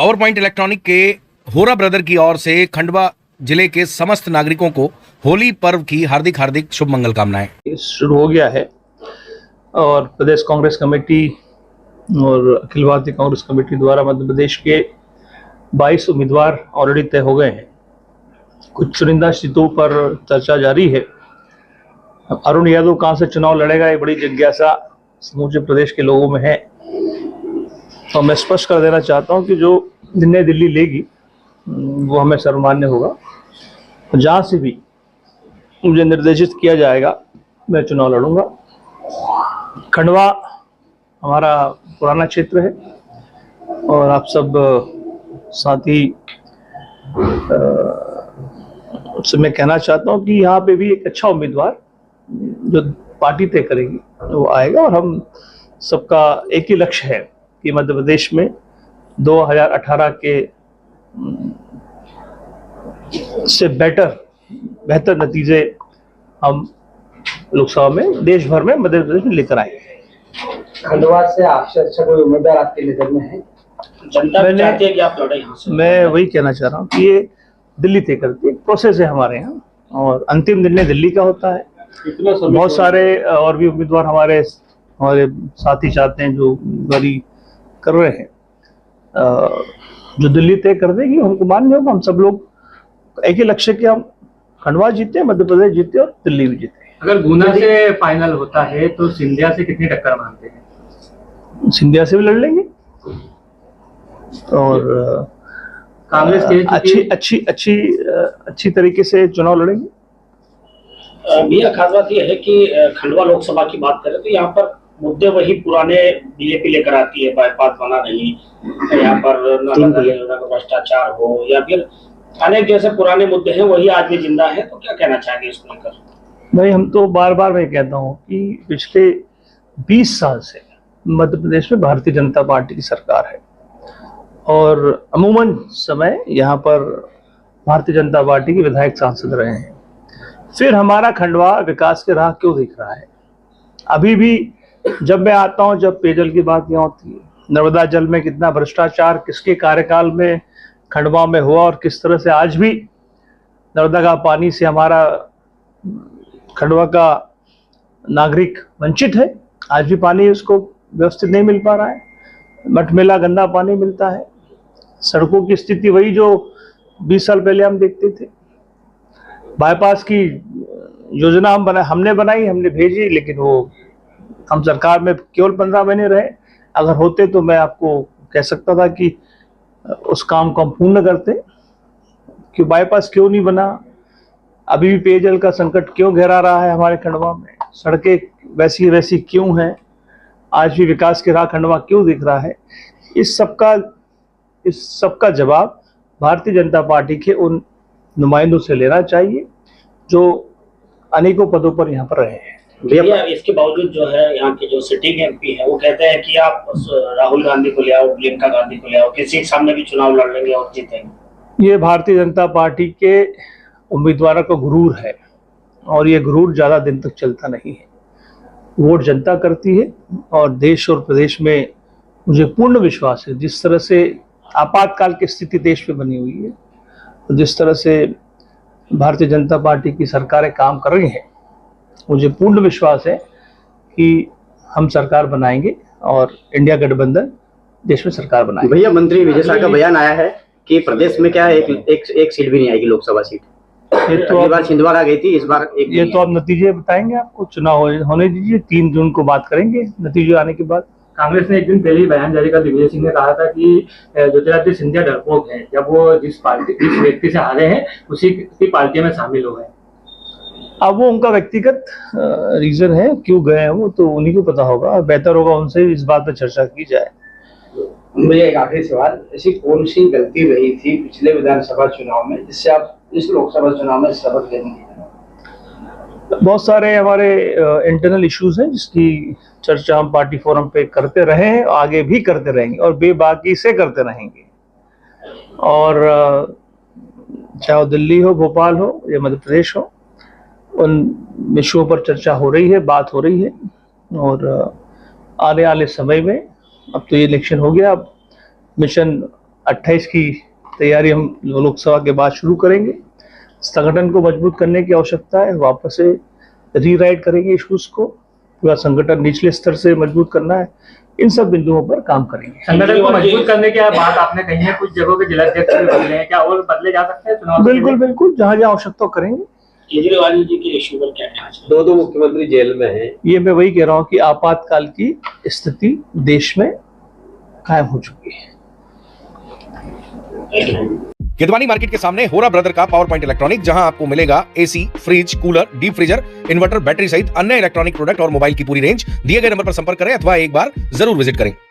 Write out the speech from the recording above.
Power point electronic के होरा brother की ओर से खंडवा जिले के समस्त नागरिकों को होली पर्व की हार्दिक हार्दिक शुभ मंगल कामनाएं। शुरू हो गया है और प्रदेश कांग्रेस कमेटी और अखिल भारतीय कांग्रेस कमेटी द्वारा मध्य प्रदेश के 22 उम्मीदवार ऑलरेडी तय हो गए हैं। कुछ चुनिंदा सीटों पर चर्चा जारी है। अरुण यादव कहां से चुनाव लड़ेगा, ये बड़ी जिज्ञासा समूचे प्रदेश के लोगों में है। तो मैं स्पष्ट कर देना चाहता हूं कि जो निर्णय दिल्ली लेगी वो हमें सर्वमान्य होगा। जहां से भी मुझे निर्देशित किया जाएगा मैं चुनाव लड़ूंगा। खंडवा हमारा पुराना क्षेत्र है और आप सब साथी से मैं कहना चाहता हूं कि यहाँ पे भी एक अच्छा उम्मीदवार जो पार्टी तय करेगी वो आएगा और हम सबका एक ही लक्ष्य है कि मध्य प्रदेश में 2018 के से बेहतर नतीजे हम लोकसभा में देश भर में मध्य प्रदेश में लेकर आए। खंडवा से आपसे अच्छा कोई उम्मीदवार आपके नजर में है? जनता चाहती है कि आप लड़े यहाँ से। मैं वही कहना चाह रहा हूँ कि ये दिल्ली तय करती है, प्रोसेस है हमारे यहाँ और अंतिम निर्णय दिल्ली का होता है। बहुत सारे और भी उम्मीदवार हमारे साथी चाहते हैं जो उम्मीदवारी कर रहे हैं। जो दिल्ली तय कर देगी हमको मान्य होगा। हम सब लोग एक ही लक्ष्य के, हम खंडवा जीते, मध्य प्रदेश जीते और दिल्ली भी जीते। अगर गुना से फाइनल होता है तो सिंधिया से कितनी टक्कर मानते हैं? सिंधिया से भी लड़ लेंगे और कांग्रेस के अच्छी तरीके से चुनाव लड़ेंगे। भैया खास बात यह है कि खंडवा लोकसभा की बात करें तो यहाँ पर मुद्दे वही पुराने बीजेपी लेकर आती है। बाईपास बना नहीं, यहाँ पर भ्रष्टाचार हो या फिर अनेक जैसे पुराने मुद्दे हैं वही आज भी जिंदा है। तो क्या कहना चाहेंगे इसको लेकर? भाई हम तो बार बार मैं कहता हूँ कि पिछले 20 साल से मध्य प्रदेश में भारतीय जनता पार्टी की सरकार है और अमूमन समय यहाँ पर भारतीय जनता पार्टी के विधायक सांसद रहे हैं। फिर हमारा खंडवा विकास के राह क्यों दिख रहा है? अभी भी जब मैं आता हूँ, जब पेयजल की बात यहाँ होती है, नर्मदा जल में कितना भ्रष्टाचार किसके कार्यकाल में खंडवा में हुआ और किस तरह से आज भी नर्मदा का पानी से हमारा खंडवा का नागरिक वंचित है। आज भी पानी उसको व्यवस्थित नहीं मिल पा रहा है, मटमेला गंदा पानी मिलता है। सड़कों की स्थिति वही जो 20 साल पहले हम देखते थे। बाईपास की योजना हमने बनाई, हमने भेजी, लेकिन वो हम सरकार में केवल 15 महीने रहे। अगर होते तो मैं आपको कह सकता था कि उस काम को हम पूर्ण करते। कि बाईपास क्यों नहीं बना, अभी भी पेयजल का संकट क्यों घेरा रहा है हमारे खंडवा में, सड़कें वैसी क्यों हैं, आज भी विकास की राह खंडवा क्यों दिख रहा है, इस सबका जवाब भारतीय जनता पार्टी के उन नुमाइंदों से लेना चाहिए जो अनेकों पदों पर यहाँ पर रहे हैं। भैया इसके बावजूद जो है यहाँ के जो सिटिंग एमपी है वो कहते हैं कि आप राहुल गांधी को ले आओ, प्रियंका गांधी को ले आओ, किसी के सामने भी चुनाव लड़ लेंगे और जीतेंगे। ये भारतीय जनता पार्टी के उम्मीदवारों का गुरूर है और ये गुरूर ज्यादा दिन तक चलता नहीं है। वोट जनता करती है और देश और प्रदेश में मुझे पूर्ण विश्वास है, जिस तरह से आपातकाल की स्थिति देश में बनी हुई है, जिस तरह से भारतीय जनता पार्टी की सरकारें काम कर रही हैं, मुझे पूर्ण विश्वास है कि हम सरकार बनाएंगे और इंडिया गठबंधन देश में सरकार बनाएंगे। भैया मंत्री विजय शाह का बयान आया है कि प्रदेश में क्या है एक सीट भी नहीं आएगी, लोकसभा सीट। ये तो अगली बार छिंदवाड़ा गई थी, इस बार ये तो अब नतीजे बताएंगे आपको। चुनाव होने दीजिए, 3 जून को बात करेंगे नतीजे आने के बाद। कांग्रेस ने एक दिन पहले ही बयान जारी कर दिग्विजय सिंह ने कहा था कि ज्योतिरादित्य सिंधिया डरपोक है, जब वो जिस व्यक्ति से हारे हैं उसी की पार्टी में शामिल हो गए। अब वो उनका व्यक्तिगत रीजन है, क्यों गए हैं वो तो उन्हीं को पता होगा। बेहतर होगा उनसे इस बात पर चर्चा की जाए। मुझे एक आखिरी सवाल, ऐसी कौन सी गलती रही थी पिछले विधानसभा चुनाव में जिससे आप इस लोकसभा चुनाव में सबक लेंगे? बहुत सारे हमारे इंटरनल इश्यूज हैं जिसकी चर्चा हम पार्टी फोरम पे करते रहे हैं, आगे भी करते रहेंगे और बेबाकी से करते रहेंगे। और चाहे वो दिल्ली हो, भोपाल हो या मध्य प्रदेश हो, उन विषयों पर चर्चा हो रही है, बात हो रही है। और आने वाले समय में, अब तो ये इलेक्शन हो गया, अब मिशन 28 की तैयारी हम लोकसभा के बाद शुरू करेंगे। संगठन को मजबूत करने की आवश्यकता है, वापस से रीराइट करेंगे इश्यूज को, पूरा संगठन निचले स्तर से मजबूत करना है, इन सब बिंदुओं पर काम करेंगे। संगठन को मजबूत करने की बात आपने कही है, कुछ जगहों के जिलाध्यक्ष भी बदले हैं, क्या और बदले जा सकते हैं चुनाव? बिल्कुल बिल्कुल, जहां जहां आवश्यकता करेंगे। केजरीवाल जी के इश्यू पर क्या कहना चाहिए? दो मुख्यमंत्री जेल में हैं। ये मैं वही कह रहा हूँ कि आपातकाल की स्थिति देश में कायम हो चुकी है। गिदवानी मार्केट के सामने होरा ब्रदर का पावर पॉइंट इलेक्ट्रॉनिक, जहां आपको मिलेगा AC, fridge, cooler, deep freezer, inverter, battery सहित अन्य इलेक्ट्रॉनिक प्रोडक्ट और मोबाइल की पूरी रेंज। दिए गए नंबर पर संपर्क करें अथवा एक बार जरूर विजिट करें।